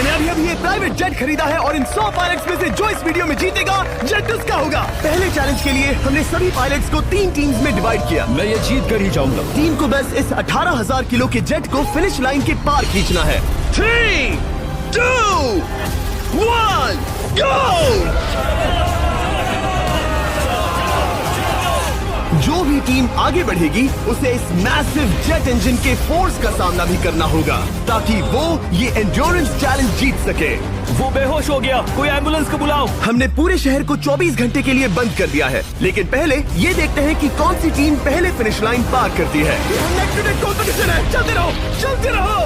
मैंने अभी ये प्राइवेट जेट खरीदा है और इन 100 पायलट्स में से जो इस वीडियो में जीतेगा जेट उसका होगा। पहले चैलेंज के लिए हमने सभी पायलट्स को 3 टीम्स में डिवाइड किया। मैं ये जीत कर ही जाऊंगा। टीम को बस इस 18,000 किलो के जेट को फिनिश लाइन के पार खींचना है। 3, 2, 1, गो! जो भी टीम आगे बढ़ेगी उसे इस मैसिव जेट इंजन के फोर्स का सामना भी करना होगा ताकि वो ये एंड्योरेंस चैलेंज जीत सके। वो बेहोश हो गया, कोई एम्बुलेंस को बुलाओ। हमने पूरे शहर को 24 घंटे के लिए बंद कर दिया है, लेकिन पहले ये देखते हैं कि कौन सी टीम पहले फिनिश लाइन पार करती है। कंपटीशन है, चलते रहो, चलते रहो।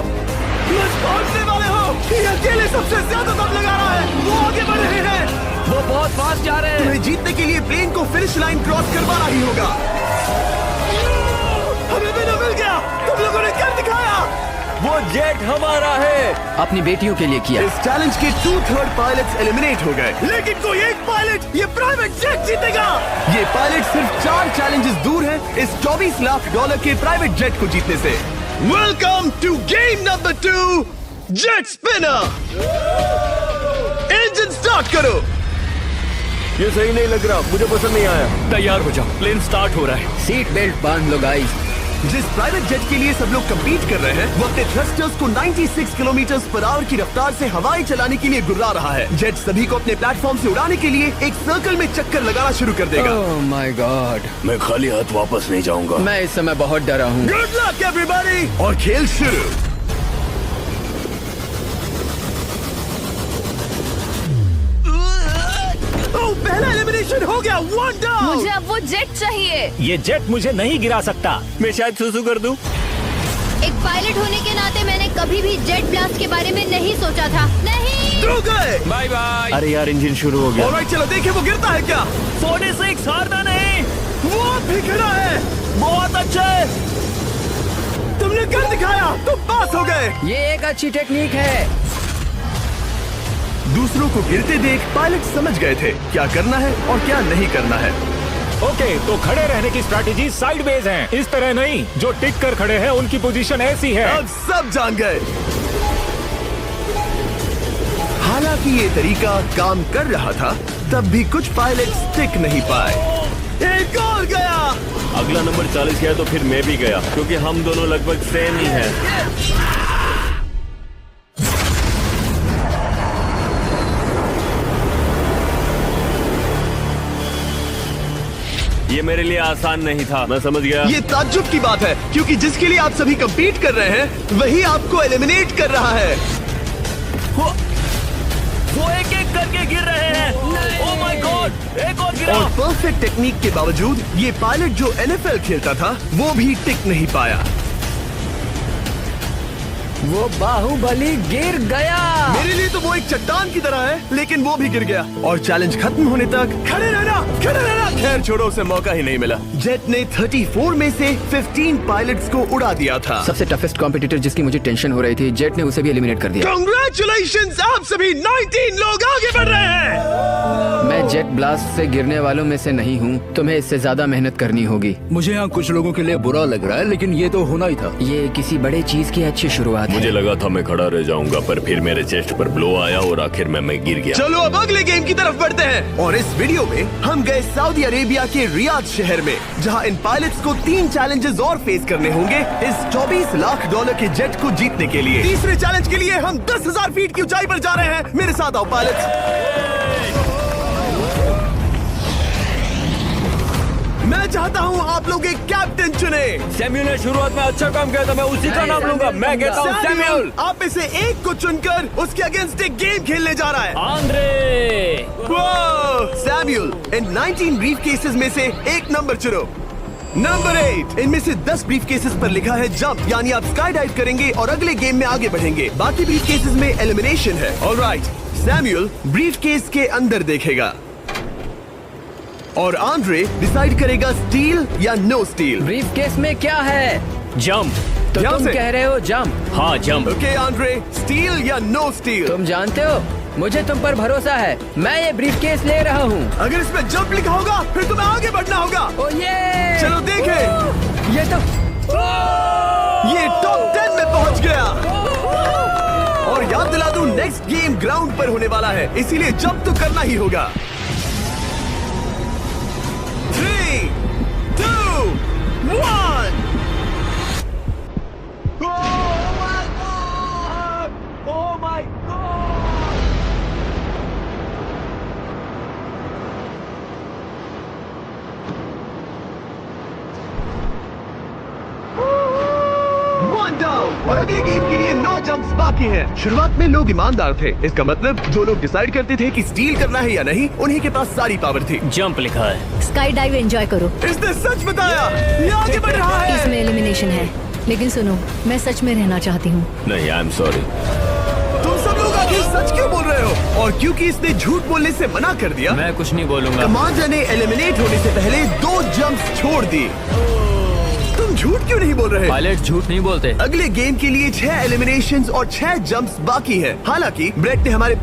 पहुंचने वाले हो। ये अकेले सबसे ज्यादा दम लगा रहा है, वो आगे बढ़ रहे हैं। वो बहुत फास्ट जा रहे हैं। तुम्हें जीतने के लिए प्लेन को फिनिश लाइन क्रॉस करवाना ही होगा। हमें भी मिल गया, तुम लोगों ने कर दिखाया। वो जेट हमारा है। अपनी बेटियों के लिए किया। इस चैलेंज के 2/3 पायलट्स एलिमिनेट हो गए, लेकिन कोई एक पायलट ये प्राइवेट जेट जीतेगा। ये पायलट सिर्फ 4 चैलेंजेस दूर है इस $24 लाख के प्राइवेट जेट को जीतने से। Welcome to game number 2, jet spinner. Engine start करो। ये सही नहीं लग रहा, मुझे पसंद नहीं आया। तैयार हो जाओ, प्लेन स्टार्ट हो रहा है। सीट बेल्ट बांध लो गाइस। जिस प्राइवेट जेट के लिए सब लोग कम्पीट कर रहे हैं वो अपने थ्रस्टर्स को 96 किलोमीटर पर आवर की रफ्तार से हवाएं चलाने के लिए गुर्रा रहा है। जेट सभी को अपने प्लेटफॉर्म से उड़ाने के लिए एक सर्कल में चक्कर लगाना शुरू कर देगा। ओह माय गॉड, मैं खाली हाथ वापस नहीं जाऊंगा। मैं इस समय बहुत डरा हूँ। गुड लक एवरीबॉडी, और खेल शुरू। पहला एलिमिनेशन हो गया, 1 डाउन। मुझे अब वो जेट चाहिए। ये जेट मुझे नहीं गिरा सकता। मैं शायद सुसु कर दूं। एक पायलट होने के नाते मैंने कभी भी जेट ब्लास्ट के बारे में नहीं सोचा था। नहीं। दो गए। Bye bye. अरे यार, इंजन शुरू हो गया। ऑलराइट, चलो देखें वो गिरता है क्या। 46 हारना नहीं। वो भी खड़ा है। बहुत अच्छे। तुमने कर दिखाया, तुम पास हो गए। ये एक अच्छी टेक्निक है। दूसरों को गिरते देख पायलट समझ गए थे क्या करना है और क्या नहीं करना है। ओके, तो खड़े रहने की स्ट्रैटेजी साइडवेज है, इस तरह नहीं। जो टिक कर खड़े हैं उनकी पोजीशन ऐसी है। अब सब जान गए। हालांकि ये तरीका काम कर रहा था, तब भी कुछ पायलट टिक नहीं पाए। एक और गया। अगला नंबर 40 गया तो फिर मैं भी गया, क्योंकि हम दोनों लगभग सेम ही हैं। ये मेरे लिए आसान नहीं था, मैं समझ गया। ये ताज्जुब की बात है, क्योंकि जिसके लिए आप सभी कम्पीट कर रहे हैं वही आपको एलिमिनेट कर रहा है। वो एक एक करके गिर रहे हैं। ओह माय गॉड, एक और गिरा। और परफेक्ट टेक्निक के बावजूद ये पायलट जो NFL खेलता था वो भी टिक नहीं पाया। वो बाहुबली गिर गया। मेरे लिए तो वो एक चट्टान की तरह है, लेकिन वो भी गिर गया। और चैलेंज खत्म होने तक खड़े रहना, खड़े रहना। खैर छोड़ो, उसे मौका ही नहीं मिला। जेट ने 34 में से 15 पायलट्स को उड़ा दिया था। सबसे टफेस्ट कॉम्पिटिटर जिसकी मुझे टेंशन हो रही थी, जेट ने उसे भी एलिमिनेट कर दिया। कांग्रेचुलेशंस, आप सभी 19 लोग आगे बढ़ रहे हैं। मैं जेट ब्लास्ट से गिरने वालों में से नहीं हूँ, तुम्हें इससे ज्यादा मेहनत करनी होगी। मुझे यहाँ कुछ लोगों के लिए बुरा लग रहा है, लेकिन ये तो होना ही था। ये किसी बड़े चीज की अच्छी शुरुआत है। मुझे लगा था मैं खड़ा रह जाऊंगा, पर फिर मेरे चेस्ट पर ब्लो आया और आखिर में मैं गिर गया। चलो अब अगले गेम की तरफ बढ़ते हैं। और इस वीडियो में हम गए सऊदी अरेबिया के रियाद शहर में, जहां इन पायलट्स को 3 चैलेंजेस और फेस करने होंगे इस $24 लाख के जेट को जीतने के लिए। तीसरे चैलेंज के लिए हम 10,000 फीट की ऊंचाई पर जा रहे हैं। मेरे साथ आओ पायलट्स। मैं चाहता हूँ आप लोग एक कैप्टन चुने। सैमुअल ने शुरुआत में अच्छा काम किया था, मैं उसी का नाम लूंगा। मैं कहता हूँ सैमुअल। आप में से एक को चुनकर उसके अगेंस्ट एक गेम खेलने जा रहा है। आंद्रे। सैमुअल, इन 19 ब्रीफ केसेस में से एक नंबर चुनो। नंबर 8। इनमें से 10 ब्रीफ केसेस पर लिखा है जंप, यानी आप स्काई डाइव करेंगे और अगले गेम में आगे बढ़ेंगे। बाकी ब्रीफ केसेस में एलिमिनेशन है। ऑलराइट, सैमुअल ब्रीफ केस के अंदर देखेगा और आंद्रे डिसाइड करेगा स्टील या नो स्टील। ब्रीफ केस में क्या है? जंप। तो यहाँ तुम से? कह रहे हो जंप? हाँ, जंप। ओके आंद्रे, स्टील या नो स्टील? तुम जानते हो, मुझे तुम पर भरोसा है। मैं ये ब्रीफ केस ले रहा हूँ। अगर इसमें जंप लिखा होगा फिर तुम्हें आगे बढ़ना होगा। ओ ये चलो देखें। ये तो ये टॉप 10 में पहुंच गया। और याद दिला दूं, नेक्स्ट गेम ग्राउंड पर होने वाला है, इसीलिए जंप तो करना ही होगा। 3, 2, 1। और अगले गेम के लिए 9 जंप्स बाकी हैं। शुरुआत में लोग ईमानदार थे, इसका मतलब जो लोग डिसाइड करते थे कि स्टील करना है या नहीं, उन्हीं के पास सारी पावर थी। जंप लिखा है। स्काई डाइव एंजॉय करो। इसने सच बताया, ये आगे बढ़ रहा है। इसमें एलिमिनेशन है, लेकिन सुनो, मैं सच में रहना चाहती हूँ। नहीं, आई एम सॉरी। तुम सब लोग आखिर सच क्यों बोल रहे हो? और क्योंकि इसने झूठ बोलने से मना कर दिया, मैं कुछ नहीं बोलूंगा। कमांडर ने एलिमिनेट होने से पहले 2 जंप्स छोड़ दी। तुम झूठ क्यों नहीं बोल रहे? पायलट झूठ नहीं बोलते। अगले गेम के लिए 6 एलिमिनेशंस और 6 जंप्स बाकी है। हालांकि ब्रेट ने हमारे